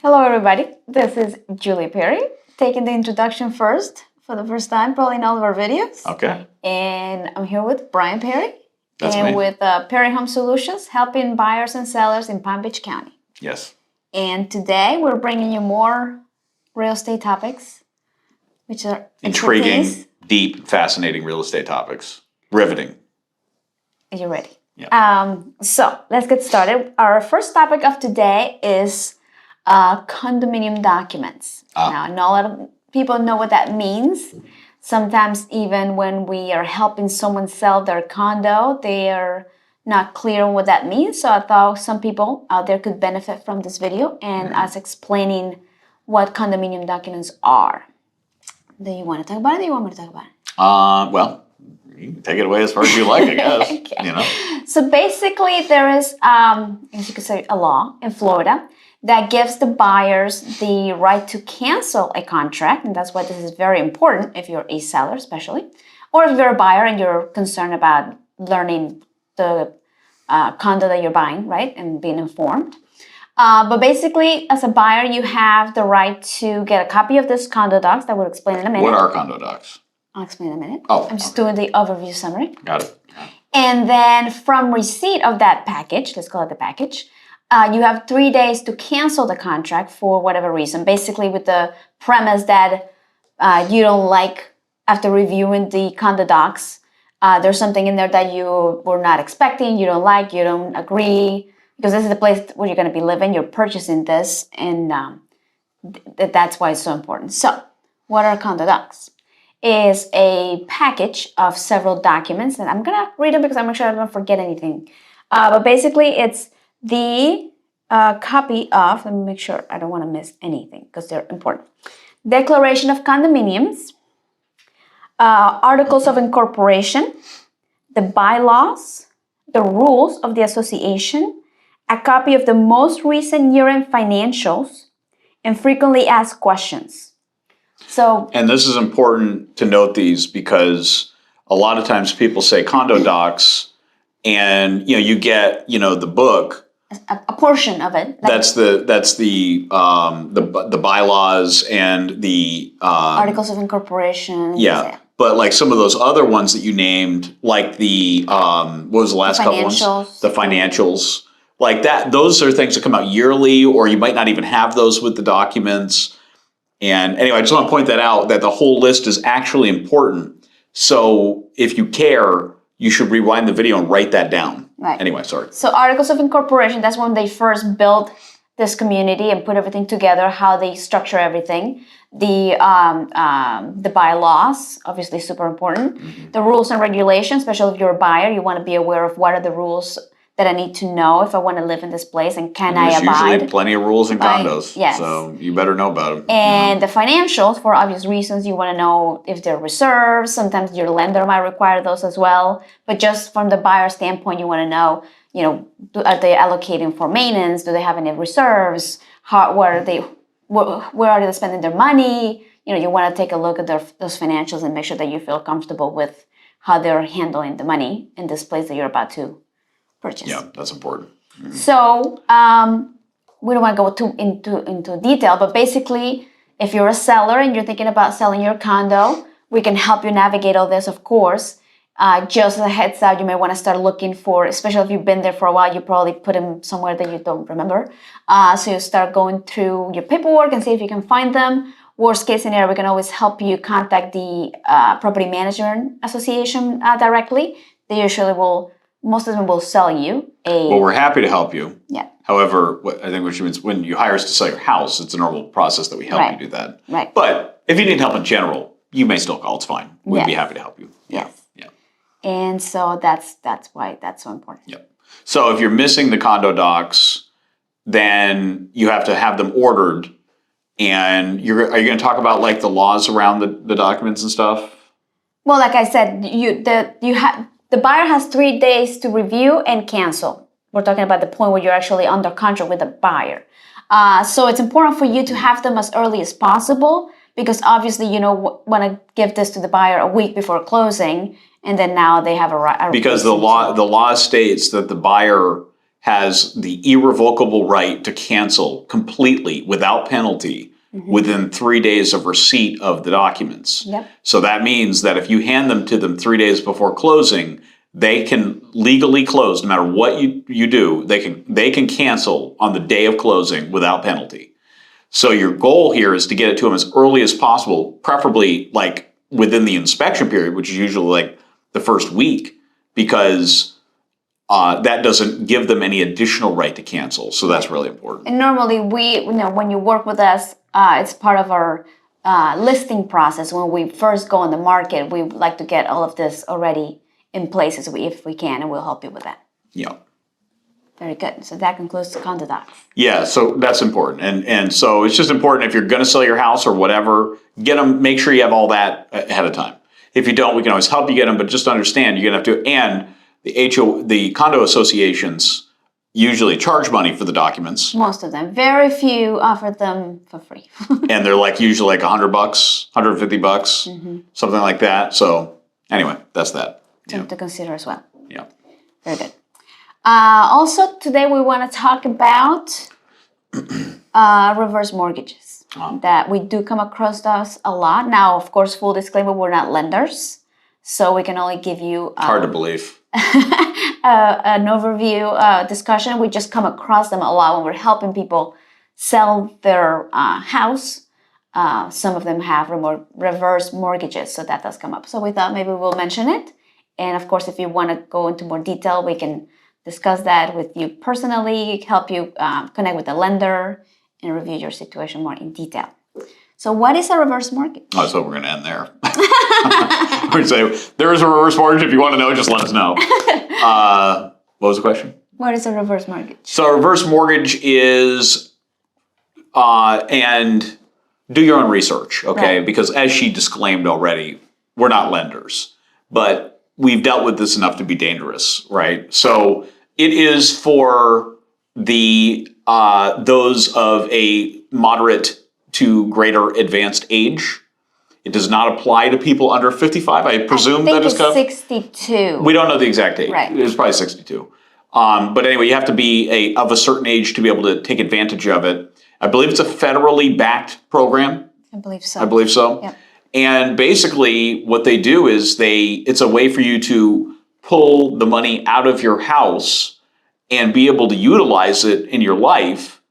Hello, everybody. This is Julie Perry, taking the introduction first for the first time, probably in all of our videos. Okay. And I'm here with Brian Perry. That's and me. with Perry Home Solutions, helping buyers and sellers in Palm Beach County. Yes. And today we're bringing you more real estate topics, which are Intriguing, expertise. deep, fascinating real estate topics. Riveting. Are you ready? Yeah. So let's get started. Our first topic of today is condominium documents. Now, not a lot of people know what that means. Sometimes even when we are helping someone sell their condo, they are not clear on what that means. So I thought some people out there could benefit from this video and us explaining what condominium documents are. Do you want to talk about it or do you want me to talk about it? Well, you can take it away as far as you like, I guess. Okay. You know. So basically, there is, as you could say, a law in Florida that gives the buyers the right to cancel a contract, and that's why this is very important if you're a seller, especially, or if you're a buyer and you're concerned about learning the condo that you're buying, right, and being informed. But basically, as a buyer, you have the right to get a copy of this condo docs that we'll explain in a minute. What are condo docs? I'll explain in a minute. Oh, I'm just doing the overview summary. Got it. And then from receipt of that package, let's call it the package, you have 3 days to cancel the contract for whatever reason. Basically with the premise that you don't like, after reviewing the condo docs, there's something in there that you were not expecting, you don't like, you don't agree, because this is the place where you're going to be living, you're purchasing this, and that's why it's so important. So, what are condo docs? Is a package of several documents, and I'm gonna read them because I'm sure I don't forget anything. But basically, it's the copy of, let me make sure I don't want to miss anything because they're important. Declaration of condominiums, articles of incorporation, the bylaws, the rules of the association, a copy of the most recent year-end financials, and frequently asked questions. So, and this is important to note these because a lot of times people say condo docs, and you get the book. A portion of it. That's the bylaws and the articles of incorporation. Yeah, but like some of those other ones that you named, like the what was the last couple ones? The financials, like that. Those are things that come out yearly, or you might not even have those with the documents. And anyway, I just want to point that out, that the whole list is actually important. So if you care, you should rewind the video and write that down. Right. Anyway, sorry. So articles of incorporation, that's when they first built this community and put everything together, how they structure everything. The bylaws, obviously super important. Mm-hmm. The rules and regulations, especially if you're a buyer, you want to be aware of what are the rules that I need to know if I want to live in this place, and can I abide? There's usually plenty of rules in condos, yes. So you better know about them. And the financials, for obvious reasons, you want to know if they're reserves. Sometimes your lender might require those as well. But just from the buyer standpoint, you want to know, are they allocating for maintenance? Do they have any reserves? Where are they spending their money? You want to take a look at those financials and make sure that you feel comfortable with how they're handling the money in this place that you're about to purchase. Yeah, that's important. Mm-hmm. So we don't want to go too into detail, but basically, if you're a seller and you're thinking about selling your condo, we can help you navigate all this, of course. Just as a heads up, you may want to start looking for, especially if you've been there for a while, you probably put them somewhere that you don't remember. So you start going through your paperwork and see if you can find them. Worst case scenario, we can always help you contact the Property Management Association directly. They usually most of them will sell you Well, we're happy to help you. Yeah. However, I think what she means, when you hire us to sell your house, it's a normal process that we help you do that. Right. But if you need help in general, you may still call. It's fine. We'd be happy to help you. Yes. Yeah. And so that's why that's so important. Yep. So if you're missing the condo docs, then you have to have them ordered. And are you going to talk about like the laws around the documents and stuff? Well, like I said, the buyer has 3 days to review and cancel. We're talking about the point where you're actually under contract with the buyer. So it's important for you to have them as early as possible, because obviously want to give this to the buyer a week before closing, and then now they have a right. Because the law states that the buyer has the irrevocable right to cancel completely without penalty within 3 days of receipt of the documents. Yep. So that means that if you hand them to them 3 days before closing, they can legally close no matter what you do. They can cancel on the day of closing without penalty. So your goal here is to get it to them as early as possible, preferably like within the inspection period, which is usually like the first week, because that doesn't give them any additional right to cancel. So that's really important. And normally when you work with us, it's part of our listing process. When we first go on the market, we like to get all of this already in place if we can, and we'll help you with that. Yeah. Very good. So that concludes the condo docs. Yeah, so that's important. And so it's just important if you're going to sell your house or whatever, make sure you have all that ahead of time. If you don't, we can always help you get them, but just understand you're going to have to, and the condo associations usually charge money for the documents. Most of them. Very few offer them for free. And they're like usually like $100, $150, something like that. So anyway, that's that. Something to consider as well. Yeah. Very good. Also, today we want to talk about reverse mortgages. That we do come across those a lot. Now, of course, full disclaimer, we're not lenders, so we can only give you hard to believe an overview discussion. We just come across them a lot when we're helping people sell their house. Some of them have reverse mortgages, so that does come up. So we thought maybe we'll mention it. And of course, if you want to go into more detail, we can discuss that with you personally, help you connect with the lender, and review your situation more in detail. So what is a reverse mortgage? Oh, so we're going to end there. We're going to say, there is a reverse mortgage. If you want to know, just let us know. What was the question? What is a reverse mortgage? So a reverse mortgage is, and do your own research, okay? Right. Because as she disclaimed already, we're not lenders. But we've dealt with this enough to be dangerous, right? So it is for the those of a moderate to greater advanced age. It does not apply to people under 55. I presume that is covered. 62. We don't know the exact age. Right. It's probably 62. But anyway, you have to be of a certain age to be able to take advantage of it. I believe it's a federally backed program. I believe so. I believe so. Yep. And basically what they do is it's a way for you to pull the money out of your house and be able to utilize it in your life.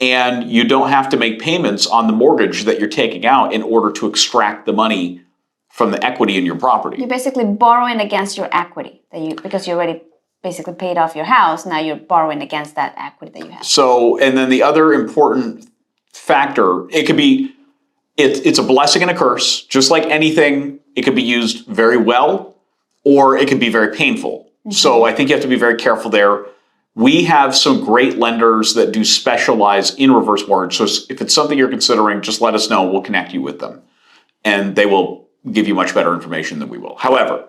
And you don't have to make payments on the mortgage that you're taking out in order to extract the money from the equity in your property. You're basically borrowing against your equity because you already basically paid off your house. Now you're borrowing against that equity that you have. So, and then the other important factor, it could be, it's a blessing and a curse. Just like anything, it could be used very well, or it could be very painful. Mm-hmm. So I think you have to be very careful there. We have some great lenders that do specialize in reverse mortgage. So if it's something you're considering, just let us know. We'll connect you with them. And they will give you much better information than we will. However,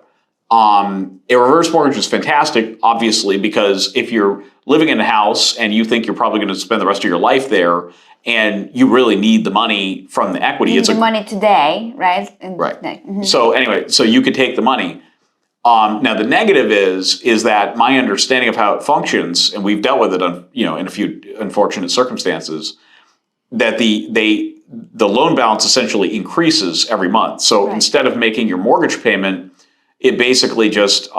a reverse mortgage is fantastic, obviously, because if you're living in a house and you think you're probably going to spend the rest of your life there and you really need the money from the equity. You need the money today, right? Right. Mm-hmm. So anyway, so you could take the money. Now the negative is that my understanding of how it functions, and we've dealt with it on, in a few unfortunate circumstances, that the loan balance essentially increases every month. So instead of making your mortgage payment, it basically just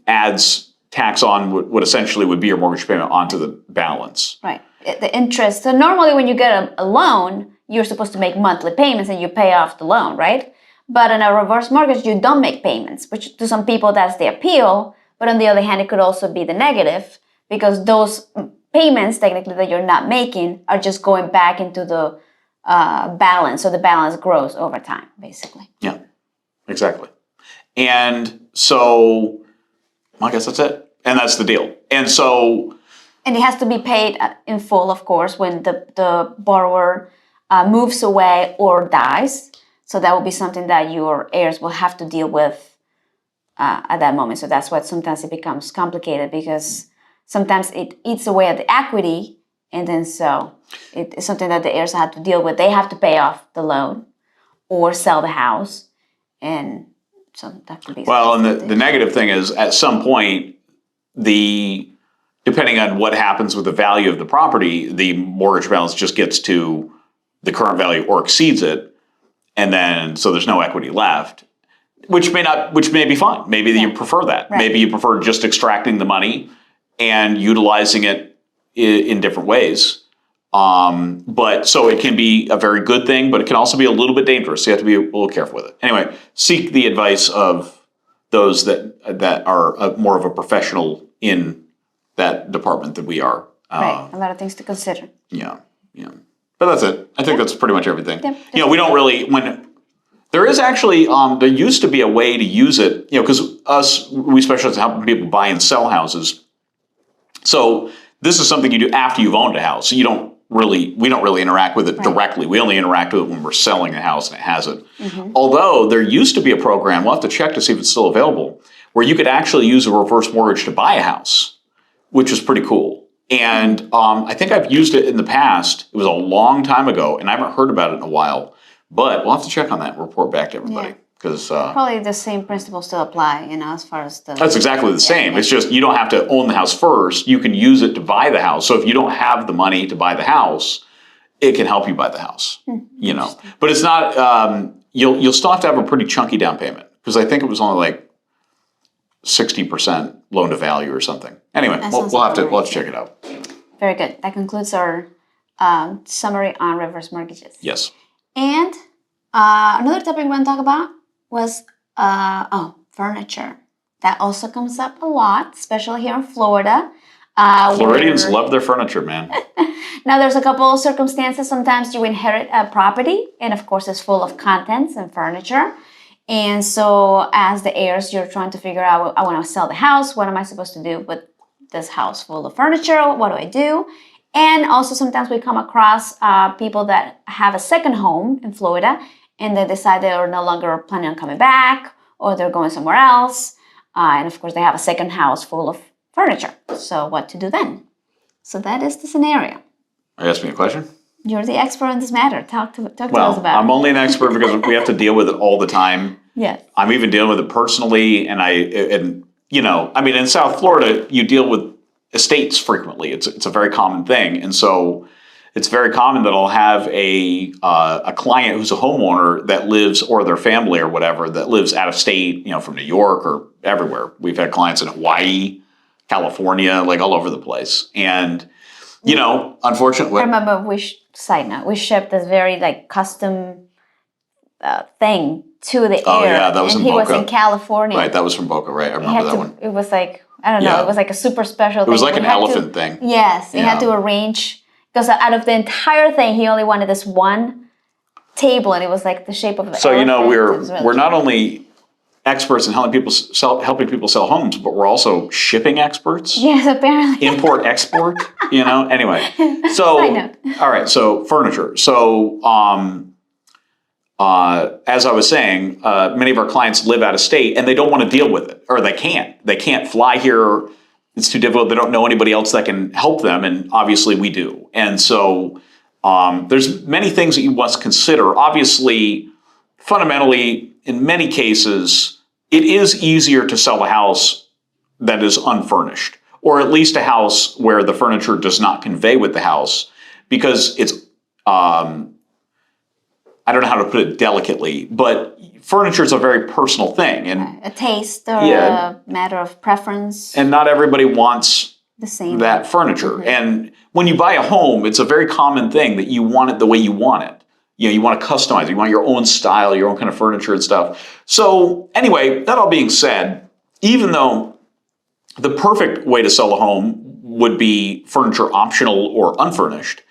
adds tax on what essentially would be your mortgage payment onto the balance. Right. The interest. So normally when you get a loan, you're supposed to make monthly payments and you pay off the loan, right? But in a reverse mortgage, you don't make payments, which to some people that's the appeal. But on the other hand, it could also be the negative because those payments technically that you're not making are just going back into the balance. So the balance grows over time, basically. Yeah, exactly. And so I guess that's it. And that's the deal. And it has to be paid in full, of course, when the borrower moves away or dies. So that will be something that your heirs will have to deal with at that moment. So that's why sometimes it becomes complicated because sometimes it eats away at the equity. And then so it's something that the heirs have to deal with. They have to pay off the loan or sell the house. And so that could be. Well, and the negative thing is at some point, the depending on what happens with the value of the property, the mortgage balance just gets to the current value or exceeds it. And then, so there's no equity left, which may be fine. Maybe you prefer that. Right. Maybe you prefer just extracting the money and utilizing it in different ways. But so it can be a very good thing, but it can also be a little bit dangerous. So you have to be a little careful with it. Anyway, seek the advice of those that are more of a professional in that department than we are. Right, a lot of things to consider. Yeah. But that's it. I think that's pretty much everything. Yep. We don't really, there is actually, there used to be a way to use it, because we specialize in helping people buy and sell houses. So this is something you do after you've owned a house. So we don't really interact with it directly. We only interact with it when we're selling a house and it has it. Mm-hmm. Although there used to be a program, we'll have to check to see if it's still available, where you could actually use a reverse mortgage to buy a house, which is pretty cool. And I think I've used it in the past. It was a long time ago, and I haven't heard about it in a while. But we'll have to check on that and report back to everybody. Because probably the same principles still apply, as far as the... That's exactly the same. Yeah. It's just you don't have to own the house first. You can use it to buy the house. So if you don't have the money to buy the house, it can help you buy the house. But it's not... You'll still have to have a pretty chunky down payment, because I think it was only like 60% loan to value or something. Anyway, we'll have to check it out. Very good. That concludes our summary on reverse mortgages. Yes. And another topic we want to talk about was furniture. That also comes up a lot, especially here in Florida. Floridians love their furniture, man. Now, there's a couple of circumstances. Sometimes you inherit a property, and of course, it's full of contents and furniture. And so as the heirs, you're trying to figure out, I want to sell the house. What am I supposed to do with this house full of furniture? What do I do? And also sometimes we come across people that have a second home in Florida, and they decide they're no longer planning on coming back, or they're going somewhere else. And of course, they have a second house full of furniture. So what to do then? So that is the scenario. Are you asking me a question? You're the expert in this matter. Talk to us about it. I'm only an expert because we have to deal with it all the time. Yes. I'm even dealing with it personally, and in South Florida, you deal with estates frequently. It's a very common thing, and so it's very common that I'll have a client who's a homeowner that lives, or their family or whatever, that lives out of state, from New York or everywhere. We've had clients in Hawaii, California, like all over the place, and unfortunately, I remember side note, we shipped this very custom thing to the heir. Oh yeah, that was and in Boca. He was in California. Right, that was from Boca, right? I remember that one. It was I don't know, it was like a super special thing. It was like an elephant thing. Yes, he had to arrange, because out of the entire thing, he only wanted this one table, and it was like the shape of an elephant. We're not only experts in helping people sell homes, but we're also shipping experts. Yes, apparently. Import, export, Anyway, so all right, so furniture. So as I was saying, many of our clients live out of state, and they don't want to deal with it, or they can't. They can't fly here. It's too difficult. They don't know anybody else that can help them, and obviously we do. And so there's many things that you must consider. Obviously, fundamentally, in many cases, it is easier to sell a house that is unfurnished, or at least a house where the furniture does not convey with the house, because it's, I don't know how to put it delicately, but furniture is a very personal thing. And a taste or a matter of preference. And not everybody wants the same that furniture. Mm-hmm. And when you buy a home, it's a very common thing that you want it the way you want it. You want to customize it. You want your own style, your own kind of furniture and stuff. So anyway, that all being said, even though the perfect way to sell a home would be furniture optional or unfurnished,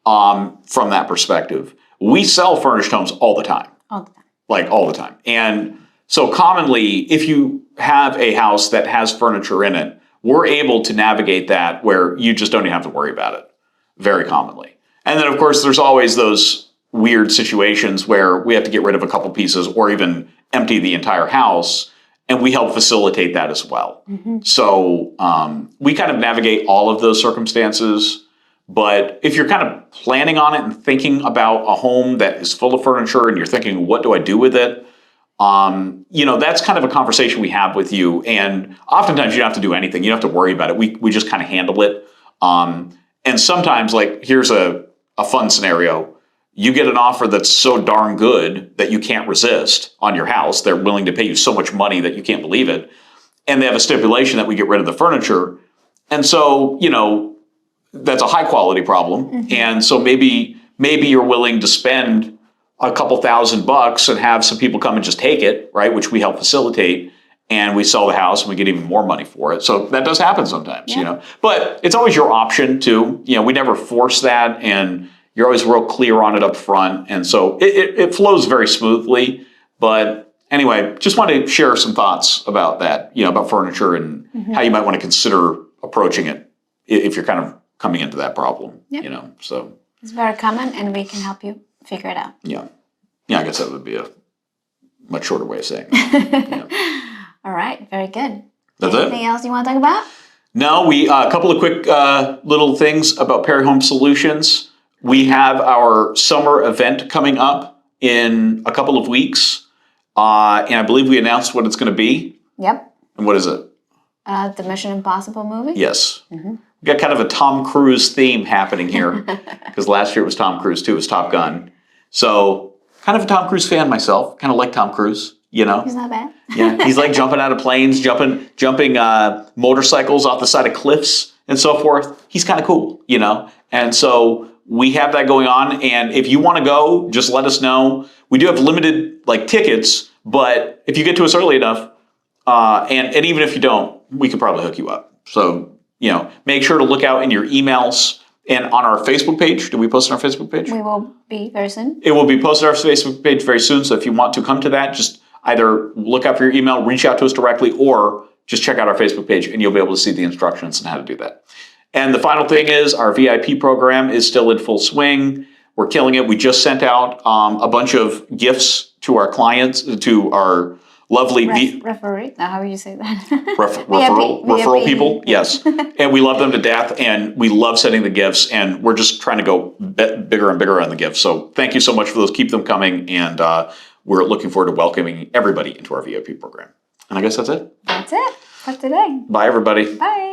from that perspective, we sell furnished homes all the time. All the time. Like all the time. And so commonly, if you have a house that has furniture in it, we're able to navigate that where you just don't even have to worry about it, very commonly. And then, of course, there's always those weird situations where we have to get rid of a couple pieces or even empty the entire house, and we help facilitate that as well. Mm-hmm. So we kind of navigate all of those circumstances. But if you're kind of planning on it and thinking about a home that is full of furniture and you're thinking, what do I do with it? that's kind of a conversation we have with you. And oftentimes you don't have to do anything. You don't have to worry about it. We just kind of handle it. And sometimes, like, here's a fun scenario. You get an offer that's so darn good that you can't resist on your house. They're willing to pay you so much money that you can't believe it. And they have a stipulation that we get rid of the furniture. And so, that's a high quality problem. Mm-hmm. And so maybe you're willing to spend a couple $1,000 and have some people come and just take it, right? Which we help facilitate, and we sell the house and we get even more money for it. So that does happen sometimes, But it's always your option too. We never force that, and you're always real clear on it up front. And so it flows very smoothly. But anyway, just wanted to share some thoughts about that, about furniture and how you might want to consider approaching it if you're kind of coming into that problem, so. It's very common, and we can help you figure it out. Yeah, I guess that would be a much shorter way of saying it. All right, very good. That's Anything else you want to talk about? No, a couple of quick little things about Perry Home Solutions. We have our summer event coming up in a couple of weeks, and I believe we announced what it's going to be. Yep. And what is it? The Mission Impossible movie? Yes. Mm-hmm. We got kind of a Tom Cruise theme happening here, because last year it was Tom Cruise too. It was Top Gun. So kind of a Tom Cruise fan myself. Kind of like Tom Cruise, He's not bad. Yeah, he's like jumping out of planes, jumping motorcycles off the side of cliffs and so forth. He's kind of cool, And so we have that going on. And if you want to go, just let us know. We do have limited tickets, but if you get to us early enough, and even if you don't, we could probably hook you up. So, make sure to look out in your emails and on our Facebook page. Do we post on our Facebook page? We will be very soon. It will be posted on our Facebook page very soon. So if you want to come to that, just either look out for your email, reach out to us directly, or just check out our Facebook page and you'll be able to see the instructions on how to do that. And the final thing is our VIP program is still in full swing. We're killing it. We just sent out a bunch of gifts to our clients, to our lovely referee. Now, how would you say that? referral people. Yes, and we love them to death, and we love sending the gifts, and we're just trying to go bigger and bigger on the gifts. So thank you so much for those. Keep them coming, and we're looking forward to welcoming everybody into our VIP program. And I guess that's it. That's it for today. Bye, everybody. Bye.